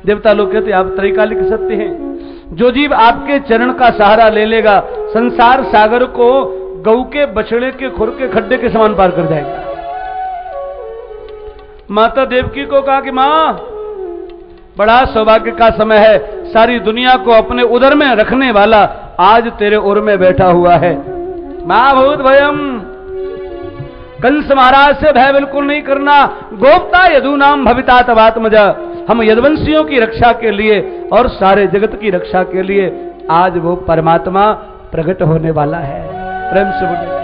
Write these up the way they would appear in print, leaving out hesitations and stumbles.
देवता लोग कहते आप त्रैकालिक सत्य हैं। जो जीव आपके चरण का सहारा ले लेगा संसार सागर को गऊ के बछड़े के खुर के खड्डे के समान पार कर जाएगा। माता देवकी को कहा कि मां, बड़ा सौभाग्य का समय है, सारी दुनिया को अपने उदर में रखने वाला आज तेरे उर में बैठा हुआ है। मां भूत भयम, कंस महाराज से भय बिल्कुल नहीं करना। गोप्ता यदु नाम भविता तवात्मजा, हम यदुवंशियों की रक्षा के लिए और सारे जगत की रक्षा के लिए आज वो परमात्मा प्रकट होने वाला है। प्रेम से बोले।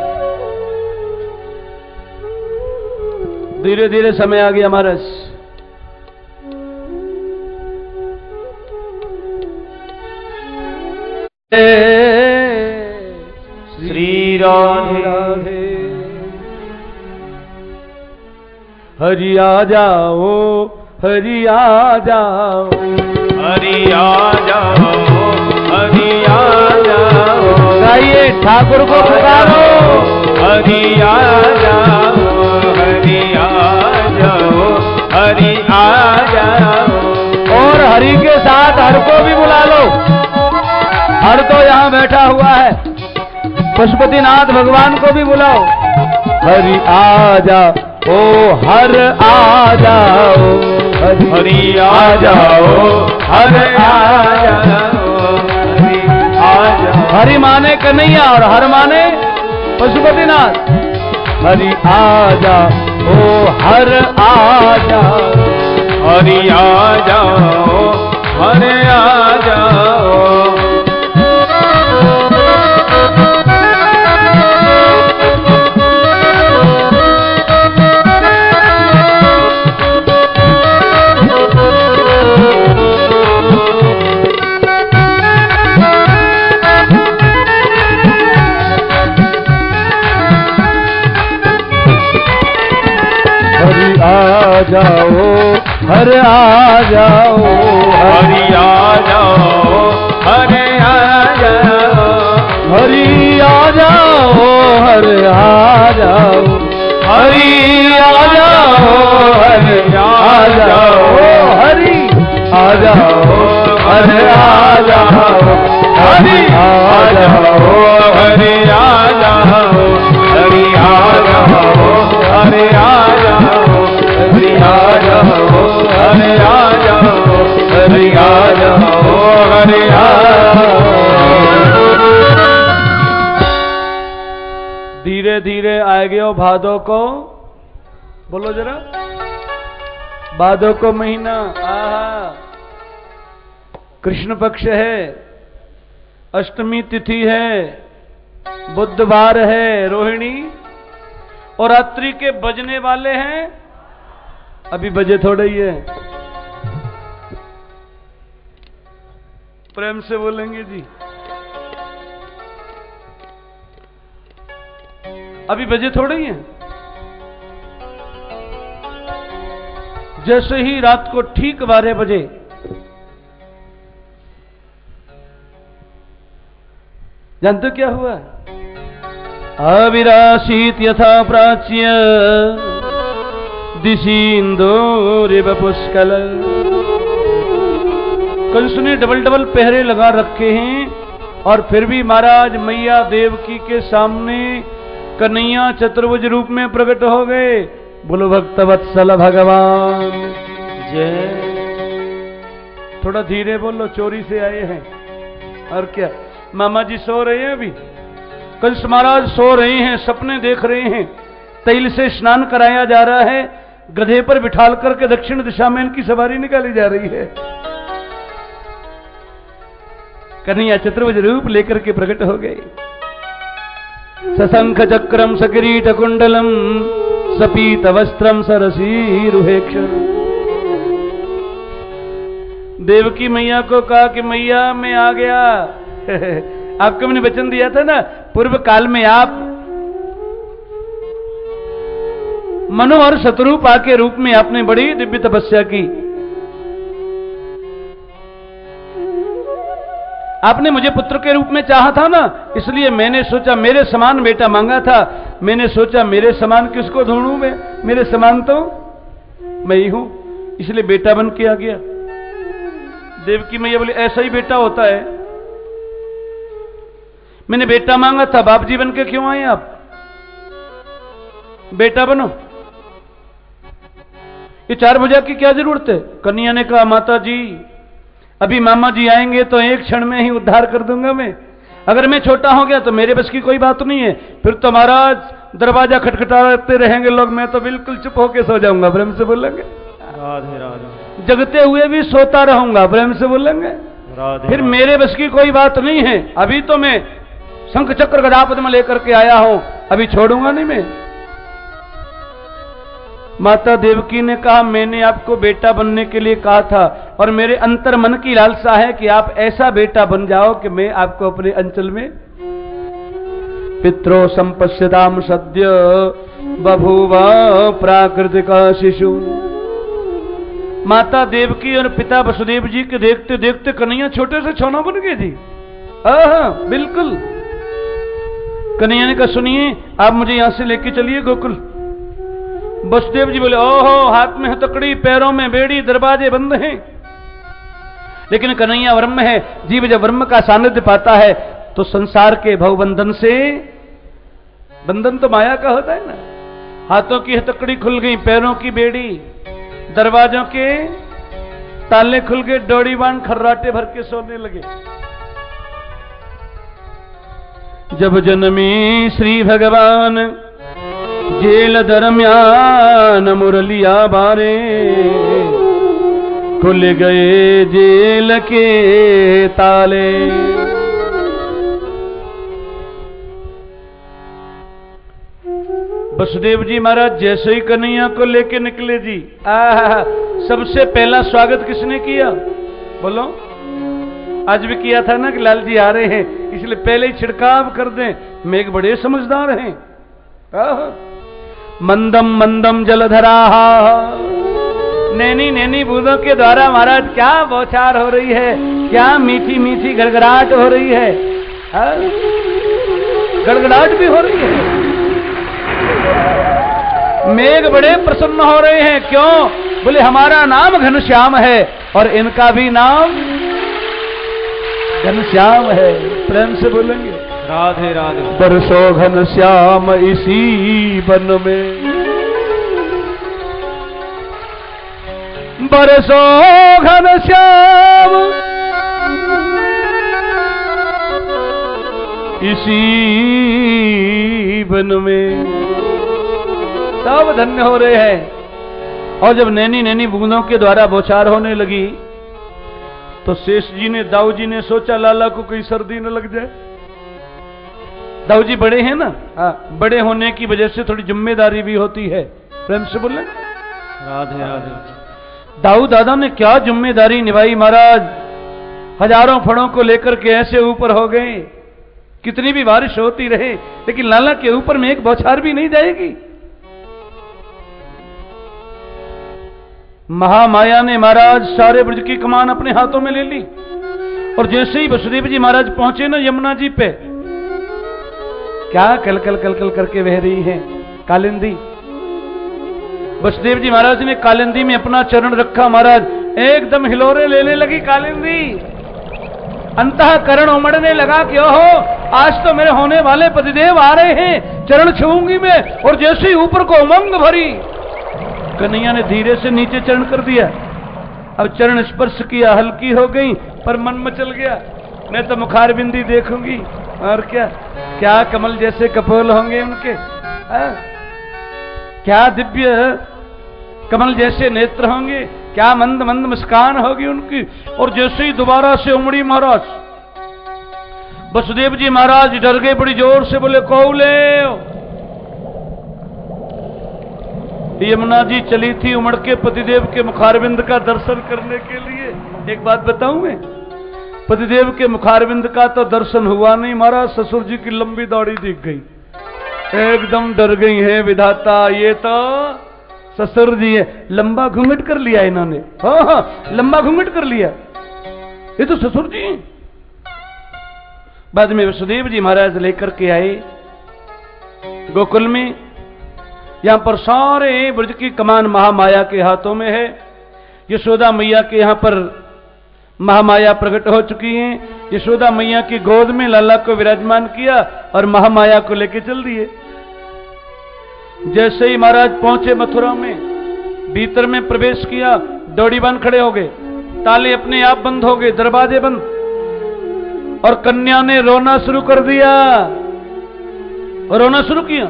धीरे धीरे समय आ गया हमारा। श्री राधे राधे। हरि आ जाओ, हरि आ जाओ, हरि आ जाओ, हरि आ जाओ। गाइए ठाकुर को पुकारो। हरि आ जाओ, हरि आ जाओ, हरि आ जाओ। और हरि के साथ हर को भी बुला लो। हर तो यहाँ बैठा हुआ है, पशुपतिनाथ भगवान को भी बुलाओ। हरि आ जाओ, ओ हर आ जाओ, हरि आ जाओ, हर आ जाओ, हरि आ जाओ। हरि माने कन्हैया और हर माने पशुपतिनाथ। हरि आ जाओ, ओ हर आ जाओ, हरि आ जाओ, हरि आ जाओ। आ जाओ, हर आ जाओ, हरि आ जाओ, हरि आ जाओ। हरि आ जाओ, हर आ जाओ, हरि आ जाओ, हर आ जाओ, हरि आ जाओ, हर आ जाओ, हरि आ जाओ, हरि आ जाओ, हरि आ जाओ, हरि आ जाओ, हरि आ जाओ, हरि आ जाओ, हरि आ जाओ, हरि आ। धीरे धीरे आएगे हो भादों को, बोलो जरा, भादों को महीना। आहा, कृष्ण पक्ष है, अष्टमी तिथि है, बुधवार है रोहिणी, और रात्रि के बजने वाले हैं, अभी बजे थोड़े ही है। प्रेम से बोलेंगे जी, अभी बजे थोड़े ही हैं। जैसे ही रात को ठीक 12 बजे जानते क्या हुआ? अविरासीत यथा प्राच्य दिशींदोरिव पुष्कल। कंस ने डबल डबल पहरे लगा रखे हैं और फिर भी महाराज मैया देवकी के सामने कन्हैया चतुर्भुज रूप में प्रकट हो गए। बोलो भक्तवत्सल भगवान जय। थोड़ा धीरे बोलो, चोरी से आए हैं। और क्या, मामा जी सो रहे हैं अभी, कंस महाराज सो रहे हैं, सपने देख रहे हैं, तैल से स्नान कराया जा रहा है, गधे पर बिठाल करके दक्षिण दिशा में इनकी सवारी निकाली जा रही है। कन्हैया चतुर्भुज रूप लेकर के प्रकट हो गए। सशंख चक्रम सकिरीट कुंडलम सपीत वस्त्रम सरसीरुहेक्ष। देवकी मैया को कहा कि मैया मैं आ गया। आपको मैंने वचन दिया था ना, पूर्व काल में आप मनोहर शत्रुपा के रूप में आपने बड़ी दिव्य तपस्या की। आपने मुझे पुत्र के रूप में चाहा था ना, इसलिए मैंने सोचा मेरे समान बेटा मांगा था। मैंने सोचा मेरे समान किसको ढूंढूं मैं, मेरे समान तो मैं ही हूं, इसलिए बेटा बन के आ गया। देवकी मैया बोली ऐसा ही बेटा होता है। मैंने बेटा मांगा था, बाप जी बन के क्यों आए आप? बेटा बनो। ये 4 भुजा की क्या जरूरत है? कन्हैया ने कहा माता जी अभी मामा जी आएंगे तो एक क्षण में ही उद्धार कर दूंगा मैं। अगर मैं छोटा हो गया तो मेरे बस की कोई बात नहीं है, फिर तो महाराज दरवाजा खटखटाते रहेंगे लोग, मैं तो बिल्कुल चुप होके सो जाऊंगा। प्रेम से बोलेंगे राधे राधे। जगते हुए भी सोता रहूंगा। प्रेम से बोलेंगे राधे। फिर मेरे बस की कोई बात नहीं है। अभी तो मैं शंख चक्र गदा पद्म लेकर के आया हूं, अभी छोड़ूंगा नहीं मैं। माता देवकी ने कहा मैंने आपको बेटा बनने के लिए कहा था और मेरे अंतर मन की लालसा है कि आप ऐसा बेटा बन जाओ कि मैं आपको अपने अंचल में पित्रो संपश्यताम सद्य बभूव प्राकृतिक शिशु। माता देवकी और पिता वसुदेव जी के देखते देखते कन्हैया छोटे से छोना बन गए जी। हाँ बिल्कुल। कन्हैया ने कहा सुनिए आप मुझे यहां से लेके चलिए गोकुल। वसुदेव जी बोले ओहो हाथ में हथकड़ी पैरों में बेड़ी दरवाजे बंद हैं। लेकिन कन्हैया ब्रह्म है, जीव जब ब्रह्म का सानिध्य पाता है तो संसार के भवबंधन से, बंधन तो माया का होता है ना, हाथों की हथकड़ी खुल गई, पैरों की बेड़ी, दरवाजों के ताले खुल गए, डोरी बांध खर्राटे भर के सोने लगे। जब जन्मी श्री भगवान जेल दरम्यान मुरलिया बारे, खुल गए जेल के ताले। वसुदेव जी महाराज जैसे ही कन्हैया को लेके निकले जी, सबसे पहला स्वागत किसने किया बोलो? आज भी किया था ना कि लाल जी आ रहे हैं इसलिए पहले ही छिड़काव कर दें। मेघ बड़े समझदार हैं। मंदम मंदम जलधरा, नैनी नैनी बूंदों के द्वारा महाराज क्या बौछार हो रही है, क्या मीठी मीठी गड़गड़ाहट हो रही है। गड़गड़ाहट भी हो रही है। मेघ बड़े प्रसन्न हो रहे हैं। क्यों? बोले हमारा नाम घनश्याम है और इनका भी नाम घनश्याम है। प्रेम से बोलेंगे राधे राधे। बरसो घनश्याम इसी वन में, बरसो घनश्याम इसी वन में। सब धन्य हो रहे हैं। और जब नैनी नैनी बूंदों के द्वारा बौछार होने लगी तो शेष जी ने, दाऊ जी ने सोचा लाला को कोई सर्दी न लग जाए। दाऊ जी बड़े हैं ना, बड़े होने की वजह से थोड़ी जिम्मेदारी भी होती है। प्रेम से बोले राधे राधे। दाऊ दादा ने क्या जिम्मेदारी निभाई महाराज। हजारों फड़ों को लेकर के ऐसे ऊपर हो गए, कितनी भी बारिश होती रहे लेकिन लाला के ऊपर में एक बौछार भी नहीं जाएगी। महामाया ने महाराज सारे ब्रज की कमान अपने हाथों में ले ली और जैसे ही वसुदेव जी महाराज पहुंचे ना यमुना जी पे, क्या कल कल कल कल करके बह रही है कालिंदी। वसुदेव जी महाराज ने कालिंदी में अपना चरण रखा, महाराज एकदम हिलोरे लेने लगी कालिंदी। अंतःकरण उमड़ने लगा कि ओहो आज तो मेरे होने वाले पतिदेव आ रहे हैं, चरण छूंगी मैं। और जैसे ही ऊपर को उमंग भरी, कन्हैया ने धीरे से नीचे चरण कर दिया। अब चरण स्पर्श किया, हल्की हो गई पर मन मचल गया। मैं तो मुखार बिंदी देखूंगी और क्या क्या कमल जैसे कपोल होंगे उनके, क्या दिव्य कमल जैसे नेत्र होंगे, क्या मंद मंद मुस्कान होगी उनकी। और जैसे ही दोबारा से उमड़ी महाराज, वसुदेव जी महाराज डर गए बड़ी जोर से, बोले कौले। यमुना जी चली थी उमड़ के पतिदेव के मुखारविंद का दर्शन करने के लिए। एक बात बताऊं मैं, पतिदेव के मुखारविंद का तो दर्शन हुआ नहीं महाराज, ससुर जी की लंबी दाढ़ी दिख गई। एकदम डर गई है विधाता, ये तो ससुर जी है। लंबा घूंघट कर लिया इन्होंने। हाँ लंबा घूंघट कर लिया, ये तो ससुर जी हैं। बाद में वसुदेव जी महाराज लेकर के आए गोकुल में। यहां पर सारे ब्रज की कमान महामाया के हाथों में है। यशोदा मैया के यहां पर महामाया प्रकट हो चुकी हैं। यशोदा मैया की गोद में लाला को विराजमान किया और महामाया को लेके चल दिए। जैसे ही महाराज पहुंचे मथुरा में, भीतर में प्रवेश किया, डोरी बंद खड़े हो गए, ताले अपने आप बंद हो गए, दरवाजे बंद, और कन्या ने रोना शुरू कर दिया, रोना शुरू किया।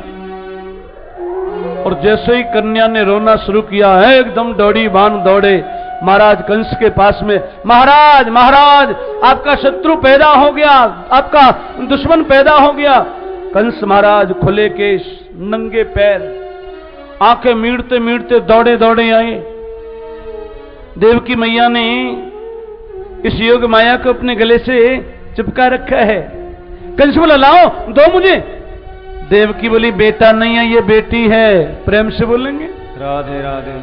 और जैसे ही कन्या ने रोना शुरू किया, एकदम डोरी बांध दौड़े महाराज कंस के पास में। महाराज महाराज, आपका शत्रु पैदा हो गया, आपका दुश्मन पैदा हो गया। कंस महाराज खुले केश, नंगे पैर, आंखें मीड़ते मीड़ते दौड़े दौड़े आए। देवकी मैया ने इस योग माया को अपने गले से चिपका रखा है। कंस बोला लाओ, दो मुझे। देवकी बोली बेटा नहीं है, ये बेटी है। प्रेम से बोलेंगे राधे राधे।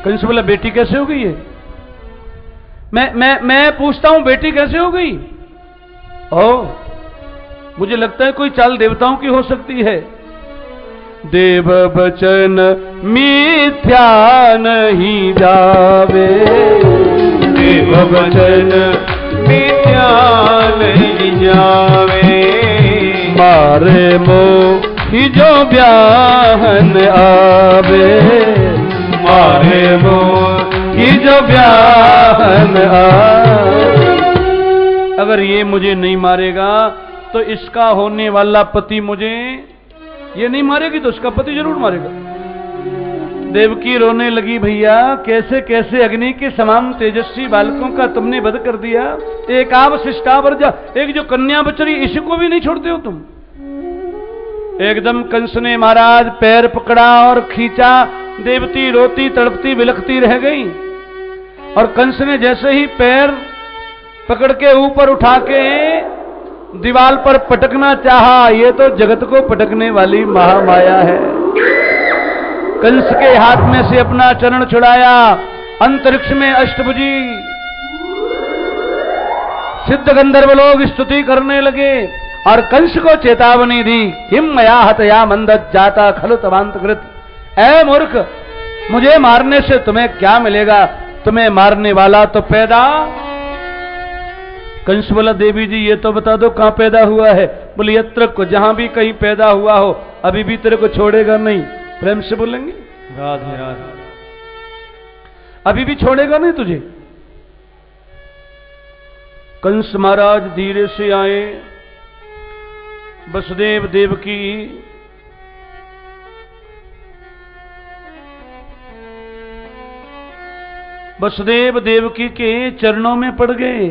कंस बोला बेटी कैसे हो गई है? मैं पूछता हूं बेटी कैसे हो गई? ओ, मुझे लगता है कोई चाल देवताओं की हो सकती है। देव बचन मिथ्या नहीं जावे, देव बचन मिथ्या नहीं जावे, मारे मोहि जो ब्याहन आवे, मारे मोहि जो ब्याहन आवे। अगर ये मुझे नहीं मारेगा तो इसका होने वाला पति मुझे, ये नहीं मारेगी तो उसका पति जरूर मारेगा। देवकी रोने लगी, भैया कैसे कैसे अग्नि के समान तेजस्वी बालकों का तुमने वध कर दिया। एक आवशिष्टावर्जा, एक जो कन्या बच रही इसको भी नहीं छोड़ते हो तुम। एकदम कंस ने महाराज पैर पकड़ा और खींचा। देवती रोती तड़पती बिलखती रह गई। और कंस ने जैसे ही पैर पकड़ के ऊपर उठा के दीवार पर पटकना चाहा, ये तो जगत को पटकने वाली महामाया है। कंस के हाथ में से अपना चरण छुड़ाया, अंतरिक्ष में अष्टभुजी सिद्ध गंधर्व लोग स्तुति करने लगे और कंस को चेतावनी दी, हिम मया हतया मंदत जाता खलु तवांत कृत। ऐ मूर्ख, मुझे मारने से तुम्हें क्या मिलेगा? तुम्हें मारने वाला तो पैदा। कंस बोला देवी जी ये तो बता दो कहां पैदा हुआ है? बोले यत्र को, जहां भी कहीं पैदा हुआ हो अभी भी तेरे को छोड़ेगा नहीं। प्रेम से बोलेंगे राधे राधे। अभी भी छोड़ेगा नहीं तुझे। कंस महाराज धीरे से आए, वसुदेव देवकी वसुदेव देवकी के चरणों में पड़ गए,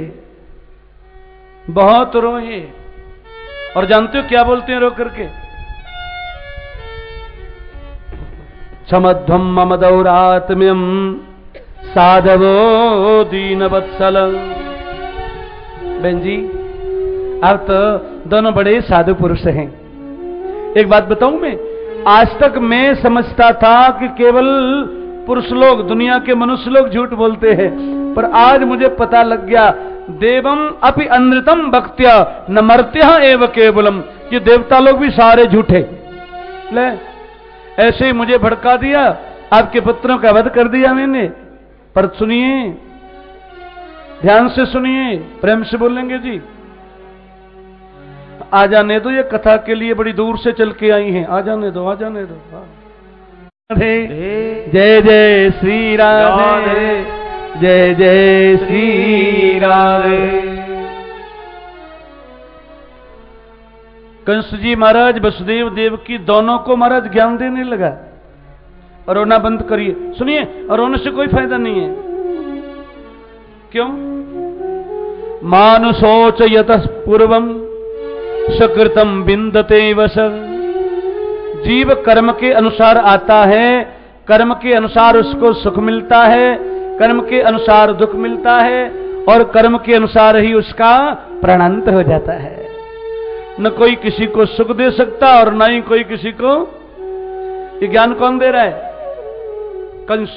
बहुत रोए। और जानते हो क्या बोलते हैं रो करके? क्षमध्वम मम दौरात्म्यम साधवो दीन वत्सल। बहन जी आप तो दोनों बड़े साधु पुरुष हैं। एक बात बताऊं मैं, आज तक मैं समझता था कि केवल पुरुष लोग, दुनिया के मनुष्य लोग झूठ बोलते हैं, पर आज मुझे पता लग गया देवम अपि अनृतम भक्त्या न मर्त्य एव केवलम, ये देवता लोग भी सारे झूठे। ले ऐसे ही मुझे भड़का दिया, आपके पुत्रों का वध कर दिया मैंने। पर सुनिए, ध्यान से सुनिए, प्रेम से बोलेंगे जी। आ जाने दो, ये कथा के लिए बड़ी दूर से चल के आई हैं। आ जाने दो, आ जाने दो। जय जय श्री राधे, जय जय श्री राधे। कंस जी महाराज वसुदेव देव की दोनों को महाराज ज्ञान देने लगा। रोना बंद करिए, सुनिए, रोने से कोई फायदा नहीं है। क्यों? मानुषोच यतः पूर्वम सकृतम बिंदते वस। जीव कर्म के अनुसार आता है, कर्म के अनुसार उसको सुख मिलता है, कर्म के अनुसार दुख मिलता है, और कर्म के अनुसार ही उसका प्राणांत हो जाता है। न कोई किसी को सुख दे सकता और न ही कोई किसी को। ये ज्ञान कौन दे रहा है? कंस।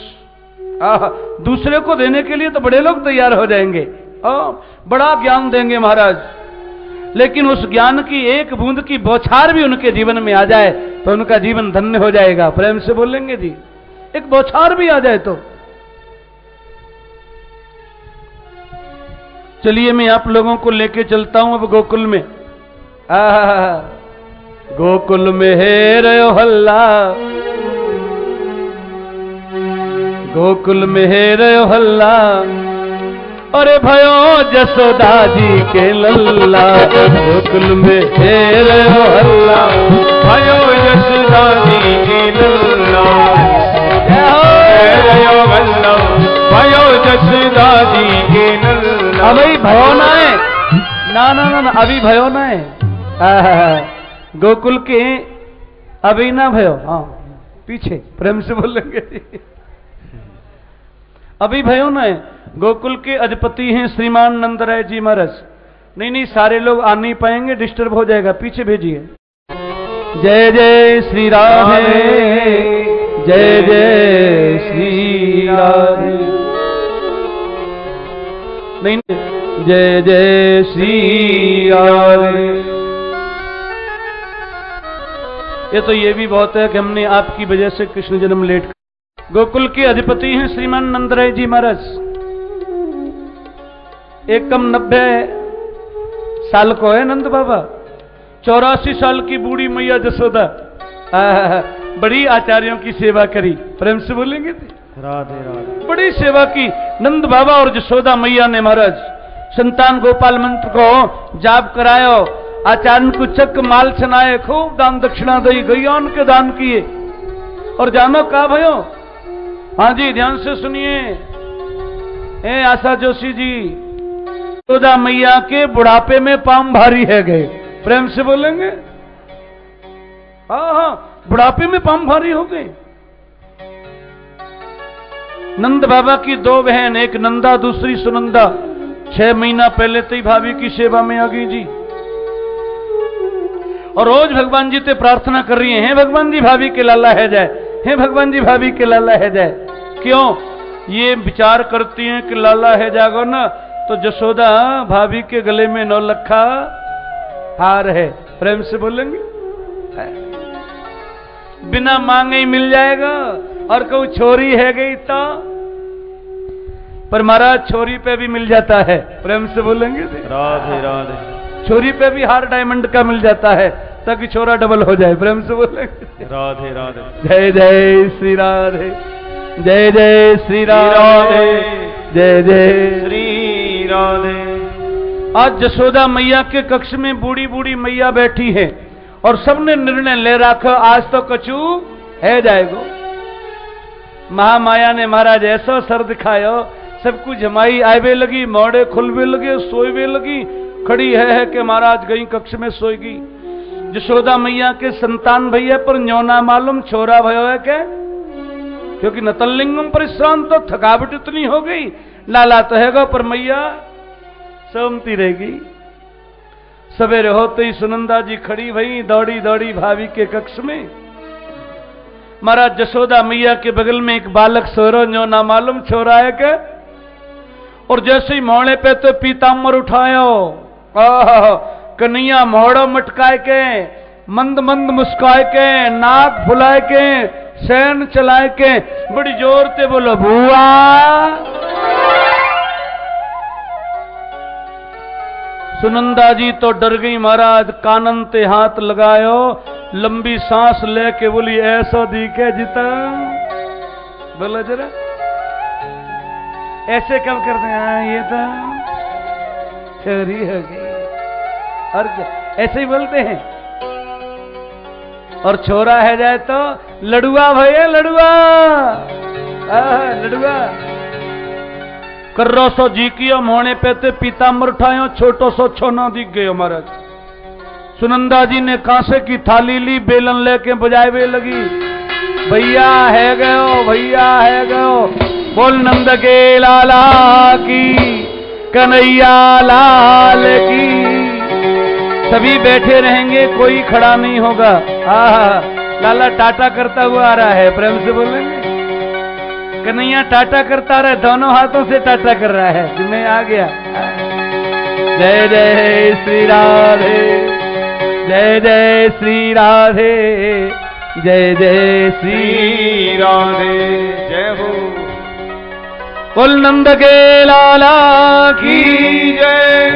दूसरे को देने के लिए तो बड़े लोग तैयार हो जाएंगे, बड़ा ज्ञान देंगे महाराज, लेकिन उस ज्ञान की एक बूंद की बौछार भी उनके जीवन में आ जाए तो उनका जीवन धन्य हो जाएगा। प्रेम से बोलेंगे जी। एक बौछार भी आ जाए तो। चलिए मैं आप लोगों को लेके चलता हूं अब गोकुल में। गोकुल में है रयो हल्ला, गोकुल में है रयो हल्ला, अरे भयो जसोदा जी के लल्ला। गोकुल में है रयो हल्ला, भयो जसोदा जी के लल्ला, रयो हल्ला, भयो जसोदा जी के लल्ला। अभी भयो ना है, ना ना ना, ना अभी भयो ना है। गोकुल के अभी ना भयो, हाँ पीछे प्रेम से बोलेंगे। अभी भयो ना है। गोकुल के अधिपति हैं श्रीमान नंदराय जी महाराज। नहीं नहीं, सारे लोग आ नहीं पाएंगे, डिस्टर्ब हो जाएगा, पीछे भेजिए। जय जय श्री राधे, जय जय श्री राधे। नहीं, जय जय श्री राधे। ये तो ये भी बहुत है कि हमने आपकी वजह से कृष्ण जन्म लेट कर। गोकुल के अधिपति हैं श्रीमान नंदराय जी महाराज। एक कम 90 साल को है नंद बाबा, 84 साल की बूढ़ी मैया जसोदा। बड़ी आचार्यों की सेवा करी, प्रेम से बोलेंगे राधे राधे। बड़ी सेवा की नंद बाबा और जसोदा मैया ने महाराज। संतान गोपाल मंत्र को जाप करायो, आचार्य को चक माल छनाए, खूब दान दक्षिणा दई, गैयान के दान किए। और जानो का भयो, हाँ जी ध्यान से सुनिए। ए आशा जोशी जी, जसोदा मैया के बुढ़ापे में पाम भारी है गए, प्रेम से बोलेंगे। हाँ हाँ, बुढ़ापे में पाम भारी हो गए। नंद बाबा की 2 बहन, एक नंदा दूसरी सुनंदा, 6 महीना पहले तो ही भाभी की सेवा में आ गई जी। और रोज भगवान जी से प्रार्थना कर रही हैं, भगवान जी भाभी के लाला है जाए, हे भगवान जी भाभी के लाला है जाए। क्यों? ये विचार करती हैं कि लाला है जागो ना तो जसोदा भाभी के गले में 9 लखा हार है, प्रेम से बोलेंगे। बिना मांगे ही मिल जाएगा। और कोई छोरी है गई तो, पर महाराज छोरी पे भी मिल जाता है, प्रेम से बोलेंगे। राधे राधे। छोरी पे भी हार डायमंड का मिल जाता है ताकि छोरा डबल हो जाए, प्रेम से बोलेंगे। राधे राधे। जय जय श्री राधे, जय जय श्री राधे, जय जय श्री राधे। आज जसोदा मैया के कक्ष में बूढ़ी बूढ़ी मैया बैठी है और सबने निर्णय ले रखा आज तो कछु है जाएगो। महामाया ने महाराज ऐसा सर दिखायो, सब कुछ जमाई आवे लगी, मोड़े खुलवे लगे, सोएवे लगी, खड़ी है कि महाराज गई कक्ष में सोएगी। जसोदा मैया के संतान भैया पर न्योना मालूम छोरा भयो है क्या, क्योंकि नतलिंगम परिश्रांत तो थकावट इतनी हो गई, लाला तो हैगा पर मैया सोमती रहेगी। सवेरे होते ही सुनंदा जी खड़ी भई, दौड़ी दौड़ी भाभी के कक्ष में। महाराज जसोदा मैया के बगल में एक बालक सो रहा, न्योना मालूम छोरा है क्या। और जैसे ही मोड़े पे तो पीताम्बर उठायो, कन्हैया मोड़ो मटकाए के, मंद मंद मुस्काए के, नाक फुलाए के, सैन चलाए के, बड़ी जोर से बोलो बुआ। सुनंदा जी तो डर गई महाराज, कानन ते हाथ लगायो, लंबी सांस लेके बोली ऐसा दिखे जिता। बोलो जरा ऐसे कब करते हैं, ये तो छोरी हो गई। और क्या ऐसे ही बोलते हैं। और छोरा है जाए तो लड़ुआ भैया, लड़ुआ लड़ुआ। कर्रो सो जी कियो, मोने पे ते पीताम्बर उठायो, छोटो सो छोना दिख गयो महाराज। सुनंदा जी ने कांसे की थाली ली, बेलन लेके बजावे लगी, भैया है गयो, भैया है गयो। बोल नंद के लाला की, कन्हैया लाल की। सभी बैठे रहेंगे, कोई खड़ा नहीं होगा। लाला टाटा करता हुआ आ रहा है, प्रेम से बोलेंगे। कन्हैया टाटा करता रहे, दोनों हाथों से टाटा कर रहा है, मैं आ गया। जय जय श्री राधे, जय जय श्री राधे, जय जय श्री राधे, जय हो। बोल नंद के लाला की जय।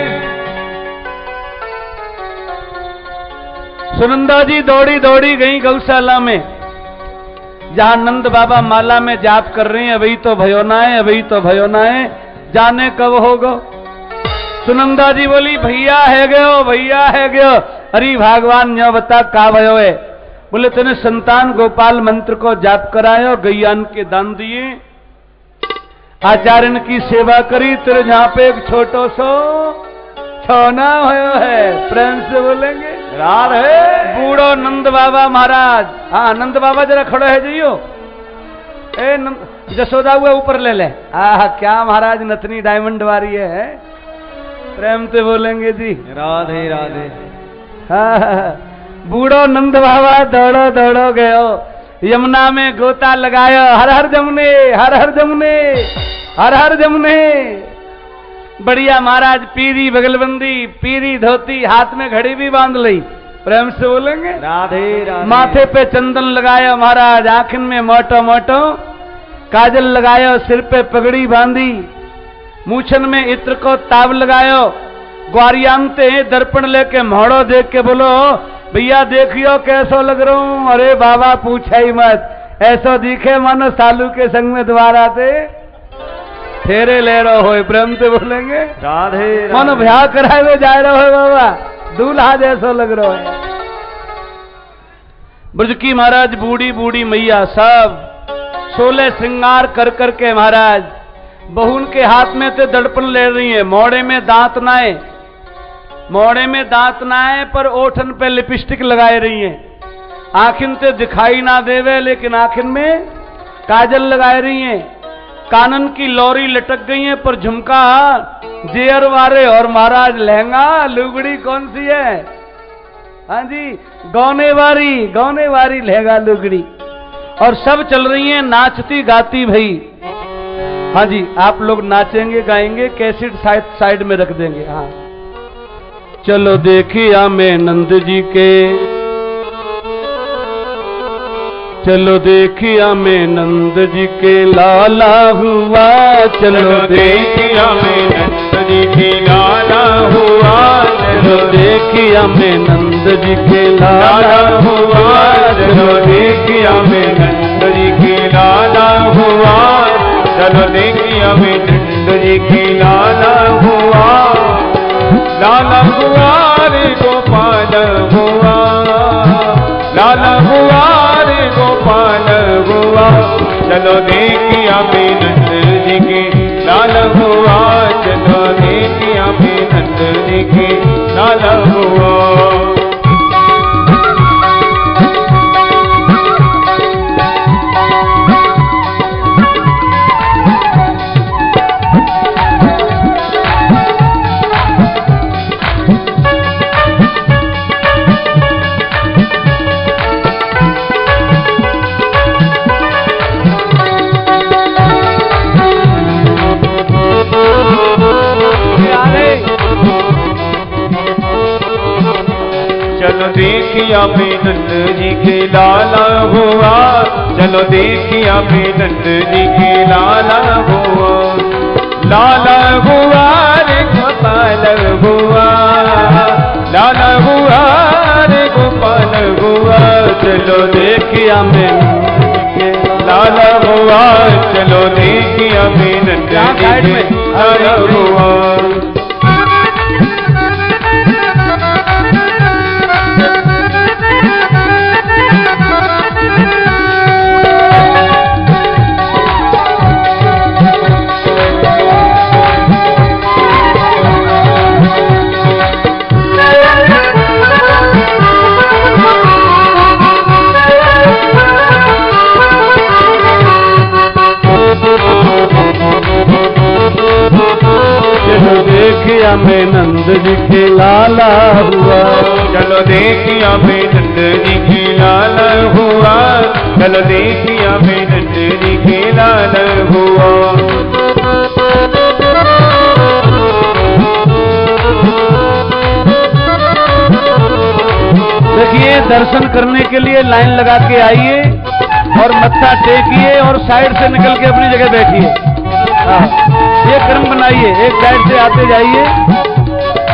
सुनंदा जी दौड़ी दौड़ी गई गौशाला में, जहां नंद बाबा माला में जाप कर रहे हैं। अभी तो भयो ना है, अभी तो भयो ना है, जाने कब होगा। सुनंदा जी बोली भैया है गयो, भैया है गयो। अरे भगवान यो बता का भयो है। बोले तूने संतान गोपाल मंत्र को जाप करायो, गैयान के दान दिए, आचार्य की सेवा करी, तेरे जहां पे एक छोटो सो छोना भयो है। प्रेम से बोलेंगे राधे। बूढ़ो नंद बाबा महाराज, हाँ नंद बाबा जरा खड़ो है जाइयो। ए जसोदा हुआ ऊपर ले ले। आह क्या महाराज नथनी डायमंड वाली है। प्रेम से बोलेंगे जी राधे राधे। हाँ बूढ़ो नंद बाबा दौड़ो दौड़ो गयो, यमुना में गोता लगायो। हर हर जमुने, हर हर जमुने, हर हर जमुने। बढ़िया महाराज पीरी बगलबंदी, पीरी धोती, हाथ में घड़ी भी बांध ली। प्रेम से बोलेंगे राधे राधे। माथे पे चंदन लगायो महाराज, आंखन में मोटो मोटो काजल लगायो, सिर पे पगड़ी बांधी, मूछन में इत्र को ताव लगायो। ग्वारियांते दर्पण लेके मोड़ो देख के बोलो भैया देखियो कैसो लग रहा हूं। अरे बाबा पूछा ही मत, ऐसो दिखे मानो सालू के संग में द्वारा से फेरे ले रहे हो। प्रेम से बोलेंगे राधे मानो ब्याह कराए हुए जा रहे हो बाबा, दूल्हा जैसो लग रहा है। ब्रज की महाराज बूढ़ी बूढ़ी मैया सब 16 श्रृंगार कर करके महाराज बहुन के हाथ में से दर्पण ले रही है। मोड़े में दांत नाए, मोड़े में दांत नाए, पर ओठन पे लिपस्टिक लगाए रही है। आंखिन से दिखाई ना देवे लेकिन आंखिन में काजल लगाए रही है। कानन की लौरी लटक गई है, पर झुमका जेयर वारे। और महाराज लहंगा लुगड़ी कौन सी है? हाँ जी गौने वारी लहंगा लुगड़ी। और सब चल रही हैं नाचती गाती भाई। हाँ जी आप लोग नाचेंगे गाएंगे, कैसेट साइड में रख देंगे। हाँ चलो देखिया मैं नंद जी के, चलो देखिया मैं नंद जी के लाला हुआ। चलो देखिया मैं नंद जी के लाला हुआ। चलो देखिया मैं नंद जी के लाला हुआ। चलो देखिया मैं नंद जी के लाला हुआ। चलो देखिया मैं नंद जी के लाला हुआ। लाला हुआ रे गोपाल हुआ, लाला हुआ रे गोपाल हुआ। चलो देखिया मैं नंद जी के लाला हुआ। चलो देखिया मैं नंद जी के लाला हुआ। चलो देखिया मैं नंद जी के लाला हुआ। चलो देखिया मैं नंद जी के लाला हुआ। लाला हुआ रे गोपाल हुआ, लाला हुआ रे गोपाल हुआ। चलो देखिया मैं लाला हुआ। चलो देखिया मैं नंद जी के लाला हुआ। देखिया मैं नंद जी के लाला हुआ। चलो देखिया मैं नंद जी के लाला हुआ। चलो देखिया मैं नंद जी के लाला हुआ। देखिए दर्शन करने के लिए लाइन लगा के आइए और मत्था टेकिए और साइड से निकल के अपनी जगह बैठिए। ये क्रम बनाइए, एक साइड से आते जाइए।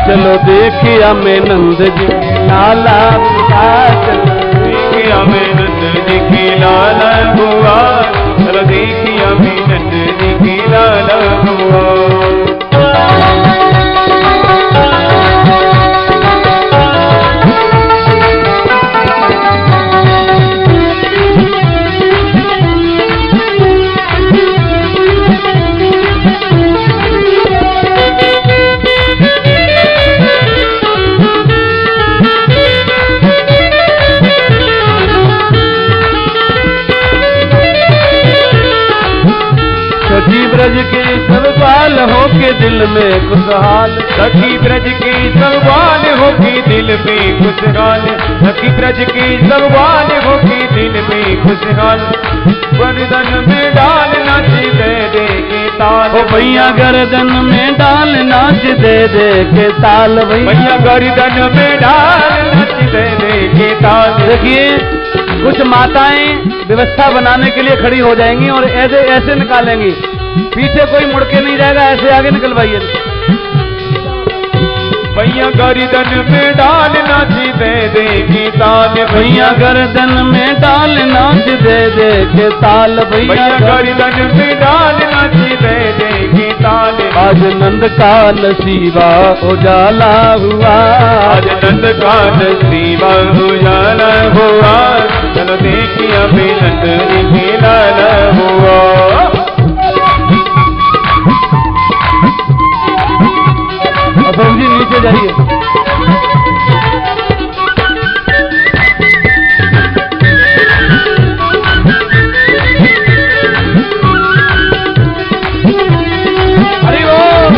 चलो देखिया मैं नंद जी लाला हुआ, देखिया मैं नंद जी की लाला हुआ, चलो देखिया मैं नंद जी की लाला हुआ। सखी ब्रज के सब बाल हो के दिल में खुशहाल, सखी ब्रज के सवाल हो के दिल में खुशहाल, सखी ब्रज के सवाल हो के दिल में खुशहाल। गर्दन में डाल नाच दे दे के ताल, ओ भैया गर्दन में डाल नाच दे दे के ताल, भैया गर्दन में डाल नाच दे दे के ताल। देखिए कुछ माताएं व्यवस्था बनाने के लिए खड़ी हो जाएंगी और ऐसे ऐसे निकालेंगी, पीछे कोई मुड़ के नहीं जाएगा, ऐसे आगे निकलवाइए। भैया गर्दन में डाल नाच दे दे के ताल, भैया गर्दन में डाल नाच दे दे के ताल, भैया गर्दन में डाल नाच दे दे के ताल। आज नंद का नसीबा उजाला हुआ, आज नंद का नसीबा उजाला हुआ, चलो देखिया मैं नंद जी की लाला हुआ। जी नीचे जाइए। हरि बोल।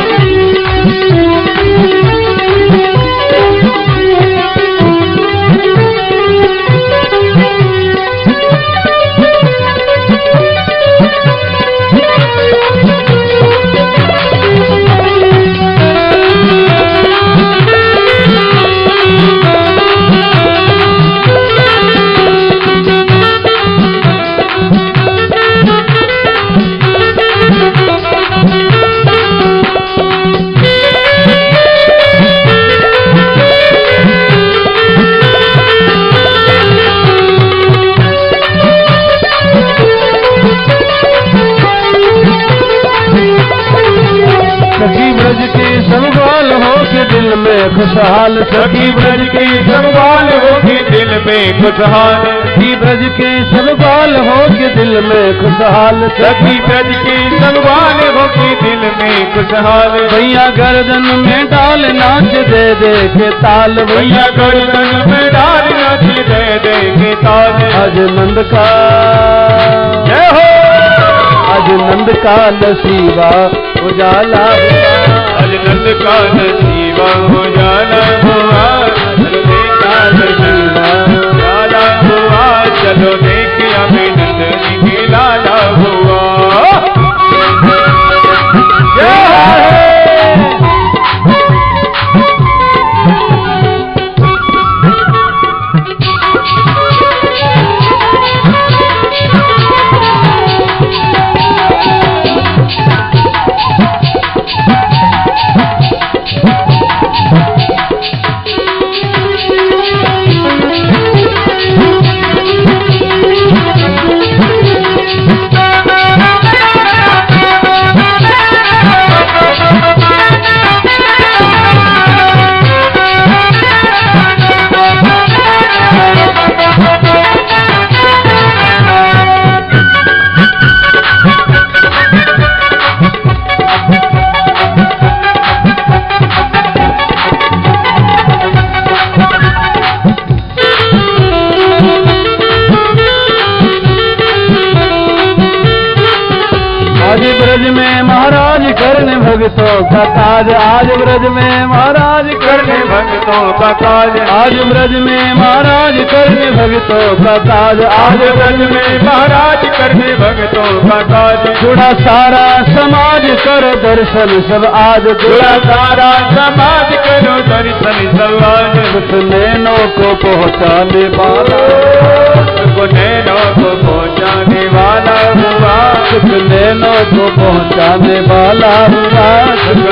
खुशहाल, सखी ब्रज के सब बाल हो के दिल में खुशहाल, सखी ब्रज के सब बाल हो के दिल में खुशहाल, सखी ब्रज के सब बाल हो के दिल में खुशहाल। भैया गर्दन में डाल नाच दे दे के ताल, भैया गर्दन में डाल नाच दे दे के ताल। आज नंद का जय हो, आज नंद का नसीबा उजाला हुआ, आज नंद का नसीबा उजाला हुआ, चलो का नसीबा उजाला हुआ, चलो देखिया मैं नंद जी की लाला हुआ। जय हो। आज ब्रज में महाराज करने भक्तों का काज, आज ब्रज में महाराज करने भक्तों का काज, आज ब्रज में महाराज करने भक्तों का काज, आज ब्रज में महाराज करने भक्तों का काज। जुड़ा सारा समाज करो दर्शन सब आज, जुड़ा सारा समाज करो दर्शन सब आज। कुछ नैनों को पहुँचाने वाला, नैनों को पहुँचाने वाला हुआ, सुख नैनों को पहुँचाने वाला हुआ, सुख